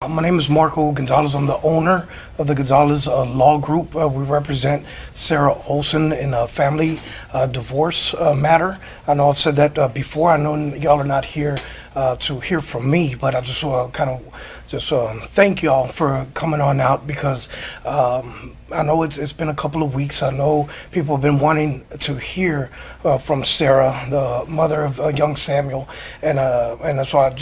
My name is Marco Gonzalez. I'm the owner of the Gonzalez Law Group. We represent Sarah Olson in a family divorce matter. I know I've said that before. I know y'all are not here to hear from me, but I just thank y'all for coming on out because I know it's been a couple of weeks. I know people have been wanting to hear from Sarah, the mother of young Samuel, and so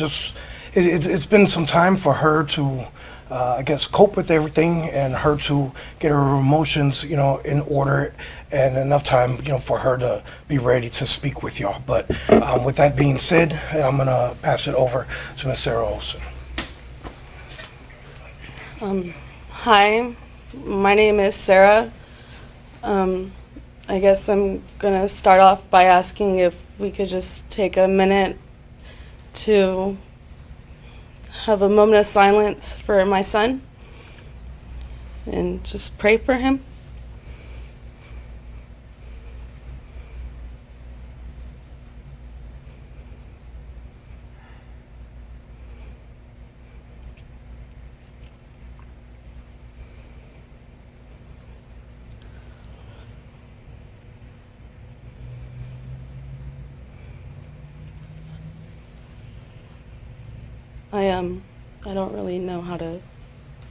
it's been some time for her to, I guess, cope with everything and her to get her emotions, in order and enough time, for her to be ready to speak with y'all. But with that being said, I'm going to pass it over to Miss Sarah Olson. Hi, my name is Sarah. I guess I'm going to start off by asking if we could just take a minute to have a moment of silence for my son and just pray for him. I don't really know how to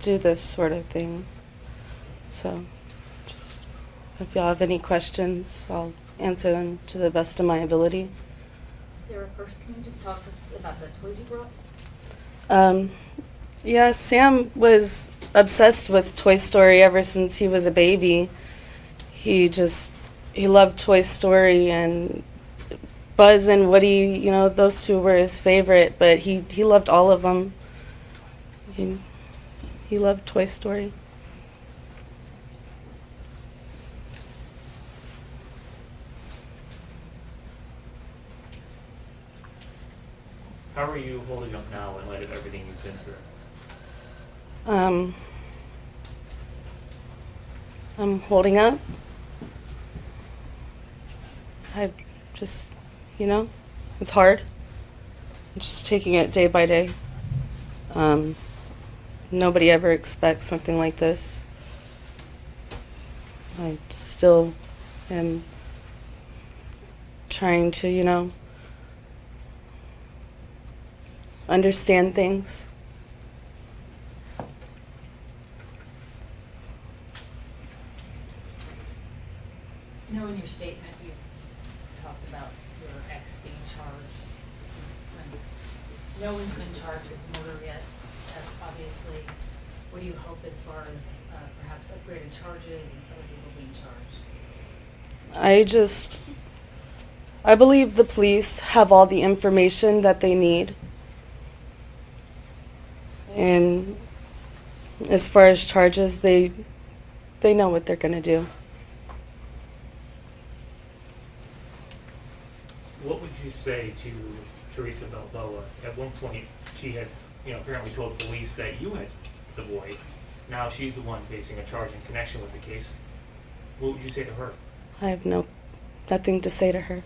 do this sort of thing. So just if y'all have any questions, I'll answer them to the best of my ability. Sarah, first, can you just talk to us about the toys you brought? Yeah, Sam was obsessed with Toy Story ever since he was a baby. He loved Toy Story, and Buzz and Woody, those two were his favorite, but he loved all of them. He loved Toy Story. How are you holding up now in light of everything you've been through? I'm holding up. I just, it's hard. I'm just taking it day by day. Nobody ever expects something like this. I still am trying to, understand things. In your statement, you talked about your ex being charged. No one's been charged with murder yet, obviously. What do you hope as far as perhaps upgraded charges and other people being charged? I believe the police have all the information that they need. And as far as charges, they know what they're going to do. What would you say to Theresa Balboa? At one point, she had, apparently told the police that you had the boy. Now she's the one facing a charge in connection with the case. What would you say to her? I have nothing to say to her.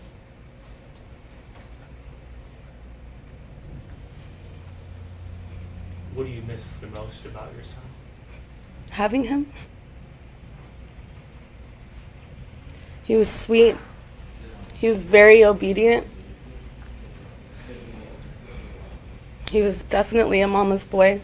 What do you miss the most about your son? Having him. He was sweet. He was very obedient. He was definitely a mama's boy.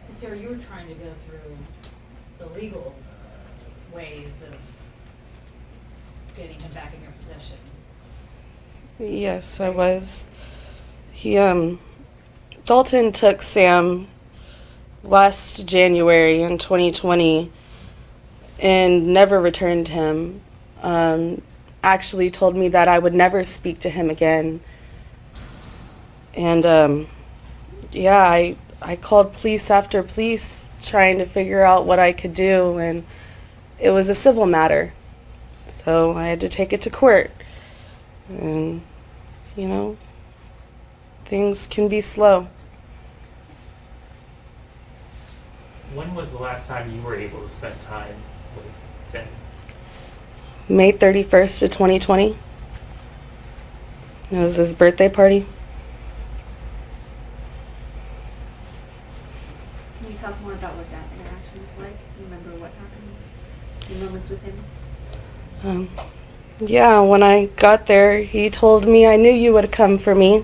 So, Sarah, you were trying to go through the legal ways of getting him back in your possession. Yes, I was. Dalton took Sam last January in 2020 and never returned him. Actually told me that I would never speak to him again. And I called police after police trying to figure out what I could do, and it was a civil matter. So I had to take it to court. And, things can be slow. When was the last time you were able to spend time roughly? Sandy? May 31st of 2020. It was his birthday party. Can you talk more about what that interaction was like? Do you remember what happened? Your moments with him? Yeah, when I got there, he told me, "I knew you would come for me."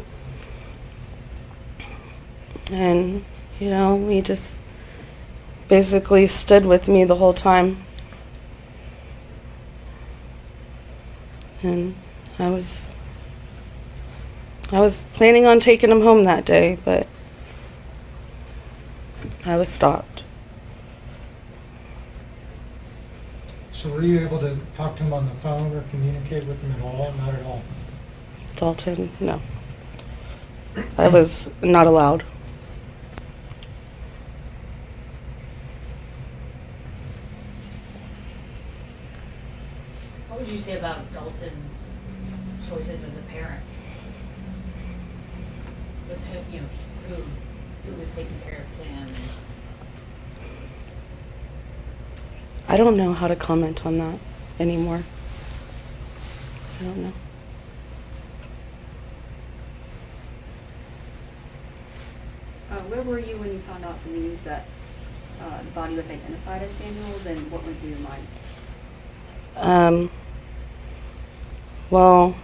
And, you know, he just basically stood with me the whole time. And I was planning on taking him home that day, but I was stopped. So were you able to talk to him on the phone or communicate with him at all? Not at all. Dalton, no. I was not allowed. What would you say about Dalton's choices as a parent? With who, you know, who was taking care of Sam? I don't know how to comment on that anymore. I don't know. Where were you when you found out the news that the body was identified as Samuel's, and what went through your mind? Well,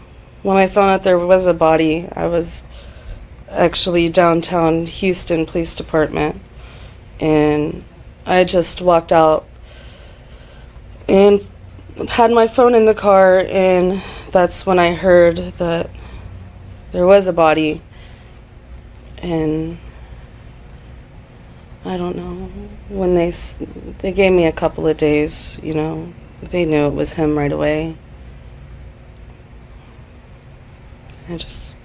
when I found out there was a body, I was actually downtown Houston Police Department, and I just walked out and had my phone in the car, and that's when I heard that there was a body. And I don't know, when they gave me a couple of days, you know, they knew it was him right away. I just,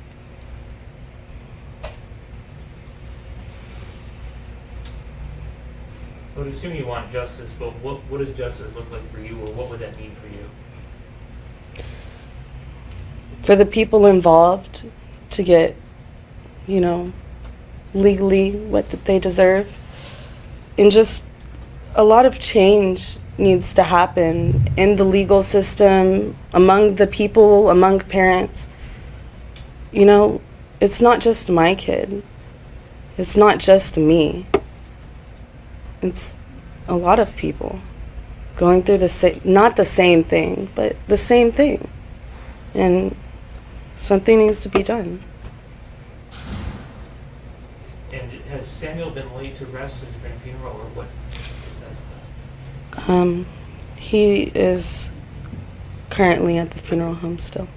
I would assume you want justice, but what does justice look like for you, or what would that mean for you? for the people involved to get, you know, legally what they deserve. And just a lot of change needs to happen in the legal system, among the people, among parents. You know, it's not just my kid. It's not just me. It's a lot of people going through the same, not the same thing, but the same thing. And something needs to be done. And has Samuel been laid to rest? Has there been a funeral, or what? What's the sense of that? He is currently at the funeral home still.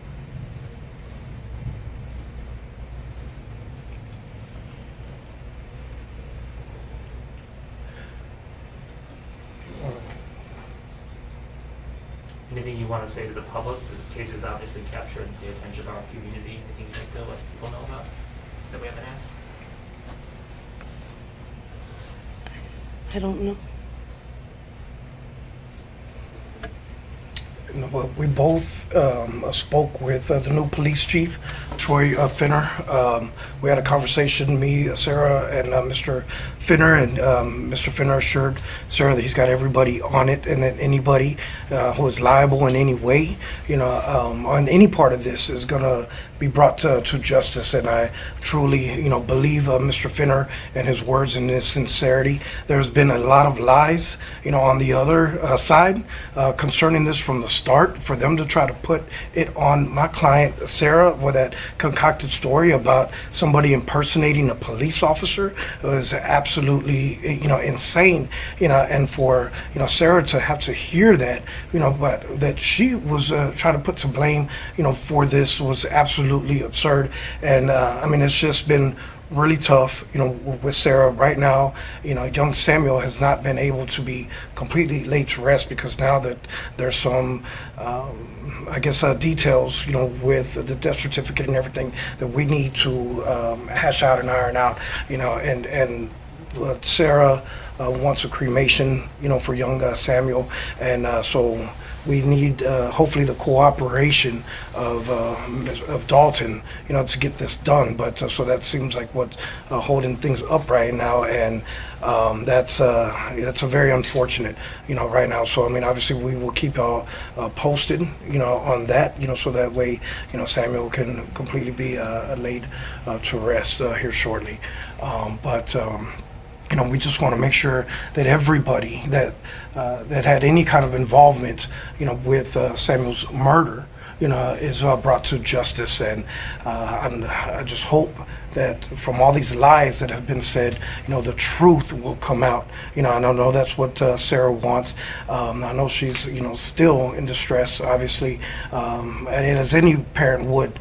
Anything you want to say to the public? This case has obviously captured the attention of our community. Anything you'd like to let people know about that we haven't asked? I don't know. Well, we both spoke with the new police chief, Troy Finner. We had a conversation, me, Sarah, and Mr. Finner, and Mr. Finner assured Sarah that he's got everybody on it, and that anybody who is liable in any way, you know, on any part of this is going to be brought to justice. And I truly, you know, believe Mr. Finner and his words and his sincerity. There's been a lot of lies, you know, on the other side concerning this from the start. For them to try to put it on my client Sarah with that concocted story about somebody impersonating a police officer was absolutely, you know, insane. You know, and for, you know, Sarah to have to hear that, you know, but that she was trying to put some blame, you know, for this was absolutely absurd. And I mean, it's just been really tough, you know, with Sarah right now. You know, young Samuel has not been able to be completely laid to rest because now that there's some, I guess, details, you know, with the death certificate and everything that we need to hash out and iron out, you know, and Sarah wants a cremation, for young Samuel, and so we need hopefully the cooperation of Dalton, to get this done. But so that seems like what's holding things up right now, and that's a very unfortunate, right now. So I mean, obviously we will keep y'all posted, on that, so that way, Samuel can completely be laid to rest here shortly. But we just want to make sure that everybody that had any kind of involvement, with Samuel's murder, is brought to justice. And I just hope that from all these lies that have been said, the truth will come out. And I know that's what Sarah wants. I know she's, still in distress, obviously, and as any parent would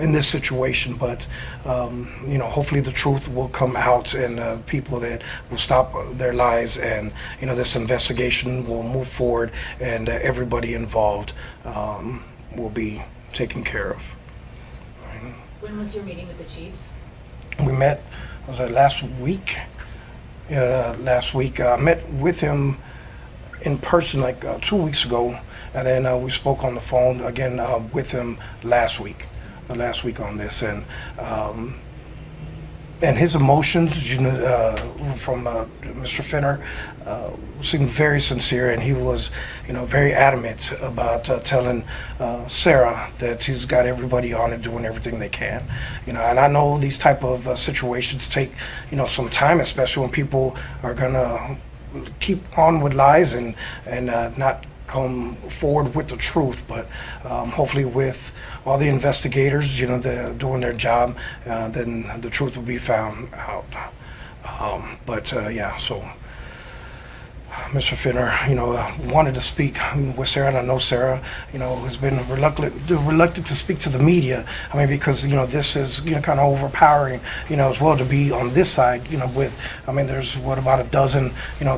in this situation. But hopefully the truth will come out, and people that will stop their lies, and this investigation will move forward, and everybody involved will be taken care of. When was your meeting with the chief? We met, was it last week? Last week. I met with him in person like 2 weeks ago, and then we spoke on the phone again with him last week on this. And his emotions, from Mr. Finner, seemed very sincere, and he was, very adamant about telling Sarah that he's got everybody on it, doing everything they can. And I know these type of situations take, some time, especially when people are gonna keep on with lies and not come forward with the truth. But hopefully with all the investigators, they're doing their job, then the truth will be found out. So Mr. Finner, wanted to speak with Sarah, and I know Sarah, has been reluctant to speak to the media. I mean, because, this is, kind of overpowering, as well, to be on this side, there's about a dozen,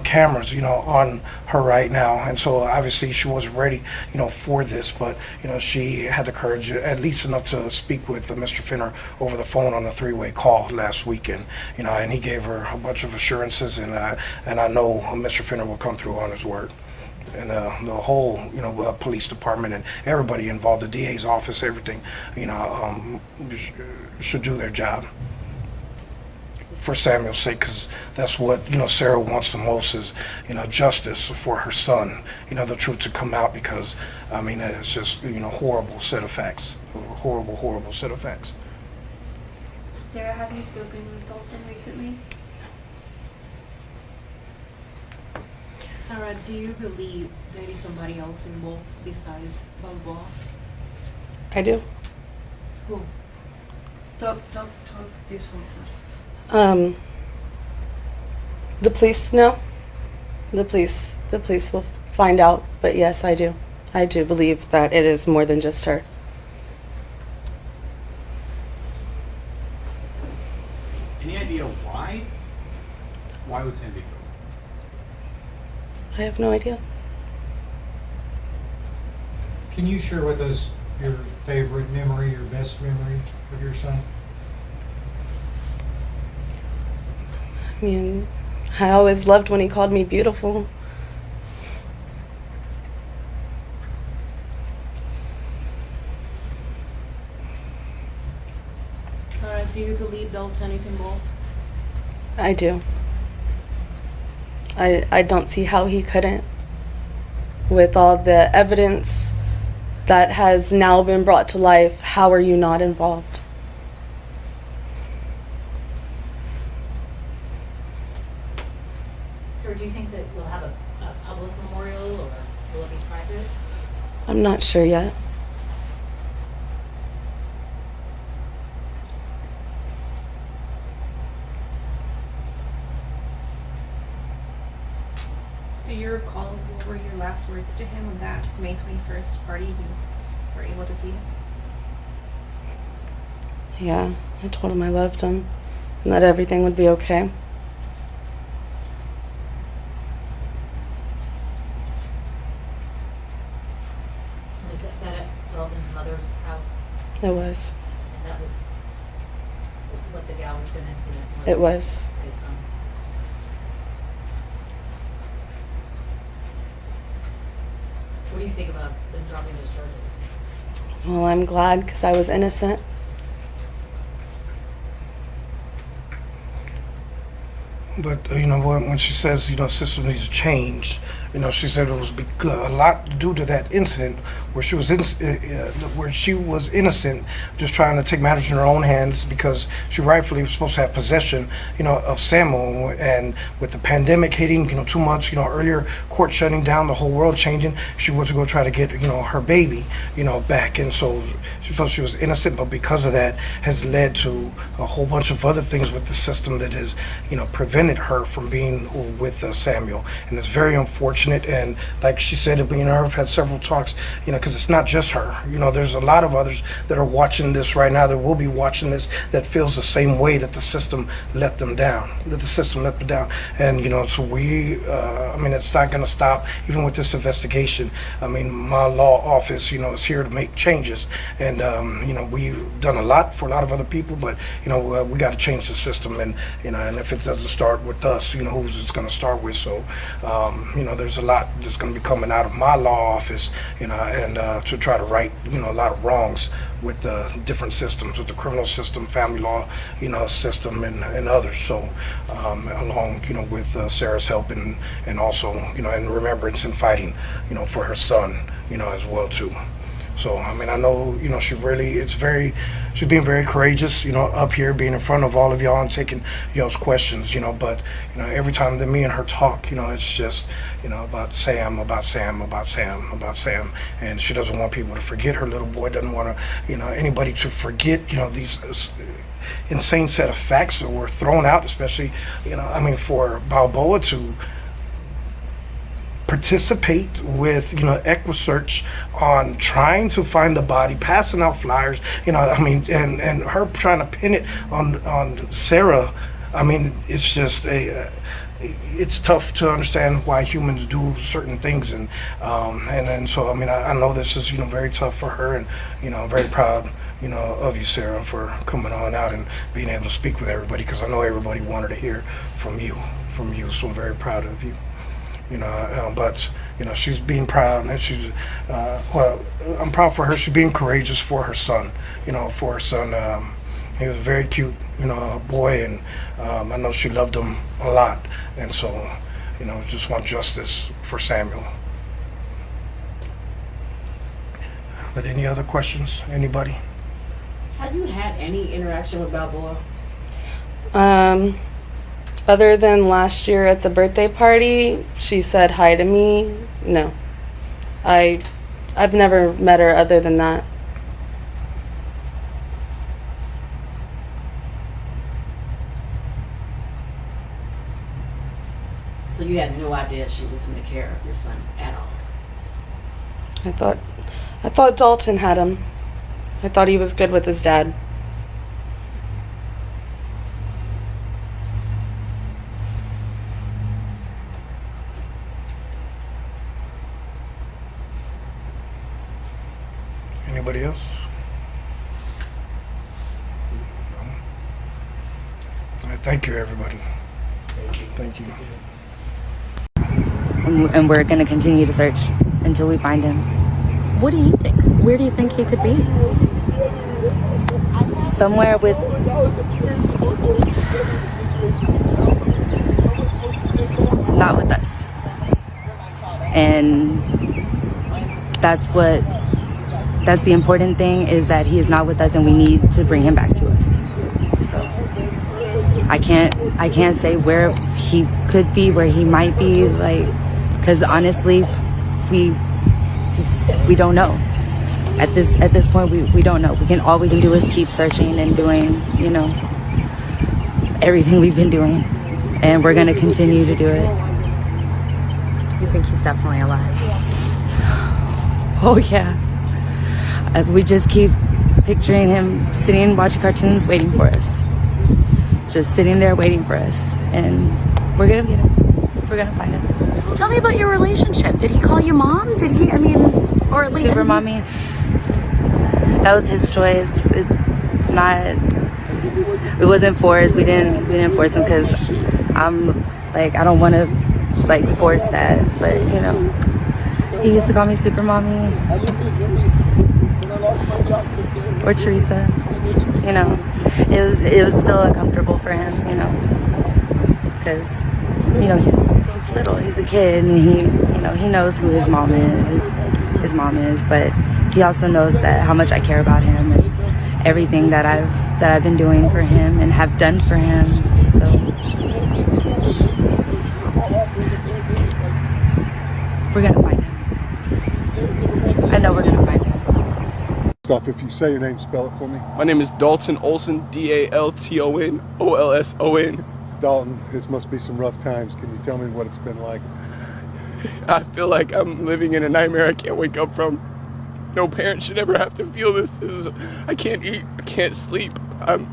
cameras, on her right now. And so obviously she wasn't ready, for this, but, she had the courage, at least enough to speak with Mr. Finner over the phone on a three-way call last weekend, and he gave her a bunch of assurances, and I know Mr. Finner will come through on his word. And the whole, police department and everybody involved, the DA's office, everything, should do their job for Samuel's sake, because that's what, Sarah wants the most is, justice for her son, the truth to come out, because, it's just, horrible set of facts, horrible set of facts. Sarah, have you spoken with Dalton recently? Sarah, do you believe there is somebody else involved besides Balboa? I do. Who? Talk this one, sir. The police know. The police will find out. But yes, I do. I do believe that it is more than just her. Any idea why? Why would Sam be killed? I have no idea. Can you share with us your favorite memory, your best memory of your son? I mean, I always loved when he called me beautiful. Sarah, do you believe Dalton is involved? I do. I don't see how he couldn't. With all the evidence that has now been brought to life, how are you not involved? So do you think that you'll have a public memorial, or will it be private? I'm not sure yet. Do you recall what were your last words to him on that May 21st party you were able to see him? Yeah, I told him I loved him and that everything would be okay. Was that at Dalton's mother's house? It was. And that was what the Galveston incident was? It was. Based on? you think about them dropping those charges? Well, I'm glad because I was innocent. But you know what? When she says system needs to change, she said it was a lot due to that incident where she was innocent, just trying to take matters in her own hands because she rightfully was supposed to have possession, of Samuel. And with the pandemic hitting, too much, earlier court shutting down, the whole world changing, she went to go try to get, her baby, back. And so she felt she was innocent, but because of that has led to a whole bunch of other things with the system that has, prevented her from being with Samuel. And it's very unfortunate. And like she said, me and her have had several talks, because it's not just her. There's a lot of others that are watching this right now, that will be watching this, that feels the same way, that the system let them down, And, so we, it's not going to stop even with this investigation. My law office, is here to make changes. And, we've done a lot for a lot of other people, but, we got to change the system. And, and if it doesn't start with us, who's it's going to start with. So, there's a lot that's going to be coming out of my law office, and to try to right, a lot of wrongs with different systems, with the criminal system, family law, system, and others. So, along, with Sarah's help and also, and remembrance and fighting, for her son, as well too. So, I know, she's being very courageous, up here, being in front of all of y'all and taking y'all's questions, but, every time that me and her talk, it's just, about Sam, and she doesn't want people to forget her little boy, doesn't want to, anybody to forget, these insane set of facts that were thrown out, especially, for Balboa to participate with EquiSearch on trying to find the body, passing out flyers, and her trying to pin it on Sarah. It's just it's tough to understand why humans do certain things, and then so I know this is very tough for her, and I'm very proud of you, Sarah, for coming on out and being able to speak with everybody, because I know everybody wanted to hear from you, so I'm very proud of you. But she's being proud, and she's I'm proud for her. She's being courageous for her son. He was a very cute, boy, and I know she loved him a lot, and so, just want justice for Samuel. But any other questions? Anybody? Have you had any interaction with Balboa? Other than last year at the birthday party, she said hi to me. No. I've never met her other than that. So you had no idea she was going to care of your son at all? I thought Dalton had him. I thought he was good with his dad. Anybody else? No? All right, thank you, everybody. Thank you. And we're going to continue to search until we find him. What do you think? Where do you think he could be? Somewhere with... not with us. And that's the important thing, is that he is not with us, and we need to bring him back to us. So I can't say where he could be, where he might be, because honestly, we don't know. At this point, we don't know. All we can do is keep searching and doing, everything we've been doing, and we're gonna continue to do it. You think he's definitely alive? Oh yeah. We just keep picturing him sitting, watching cartoons, waiting for us. Just sitting there waiting for us. And we're gonna get him. We're gonna find him. Tell me about your relationship. Did he call you mom? Did he, or at least... Super mommy. That was his choice. It wasn't forced. We didn't force him, because I don't want to force that. But He used to call me Super Mommy or Teresa. You know, it was still uncomfortable for him. You know, because you know he's little, he's a kid, and he knows who his mom is, but he also knows that how much I care about him and everything that I've been doing for him and have done for him. So we're gonna find him. I know we're gonna find him. Stuff. If you say your name, spell it for me. My name is Dalton Olson, D-A-L-T-O-N-O-L-S-O-N. Dalton, this must be some rough times. Can you tell me what it's been like? I feel like I'm living in a nightmare I can't wake up from. No parent should ever have to feel this. I can't eat, I can't sleep. I'm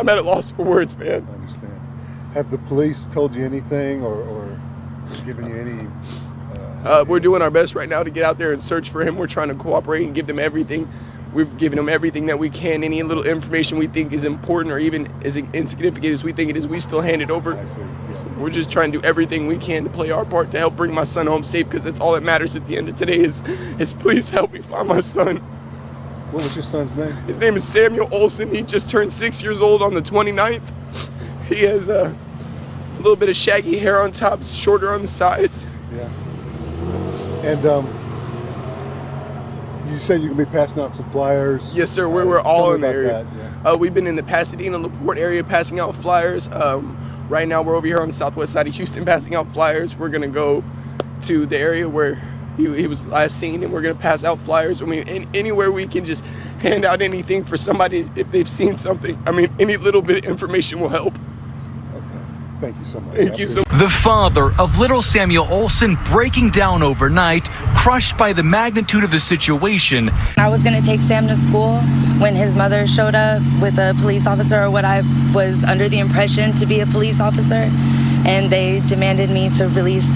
at a loss for words, man. I understand. Have the police told you anything or given you any... We're doing our best right now to get out there and search for him. We're trying to cooperate and give them everything. We've given them everything that we can. Any little information we think is important or even as insignificant as we think it is, we still hand it over. I see. Yeah. So we're just trying to do everything we can to play our part to help bring my son home safe, because that's all that matters at the end of today is please help me find my son. What was your son's name? His name is Samuel Olson. He just turned 6 years old on the 29th. He has a little bit of shaggy hair on top, shorter on the sides. Yeah. And you said you're going to be passing out some flyers. Yes, sir. We're all in the area. That, yeah. We've been in the Pasadena, LaPorte area passing out flyers. Right now, we're over here on the southwest side of Houston passing out flyers. We're going to go to the area where he was last seen, and we're going to pass out flyers. I mean, anywhere we can just hand out anything for somebody if they've seen something. I mean, any little bit of information will help. Thank you so much. Thank you so much. The father of little Samuel Olson breaking down overnight, crushed by the magnitude of the situation. I was going to take Sam to school when his mother showed up with a police officer, or what I was under the impression to be a police officer, and they demanded me to release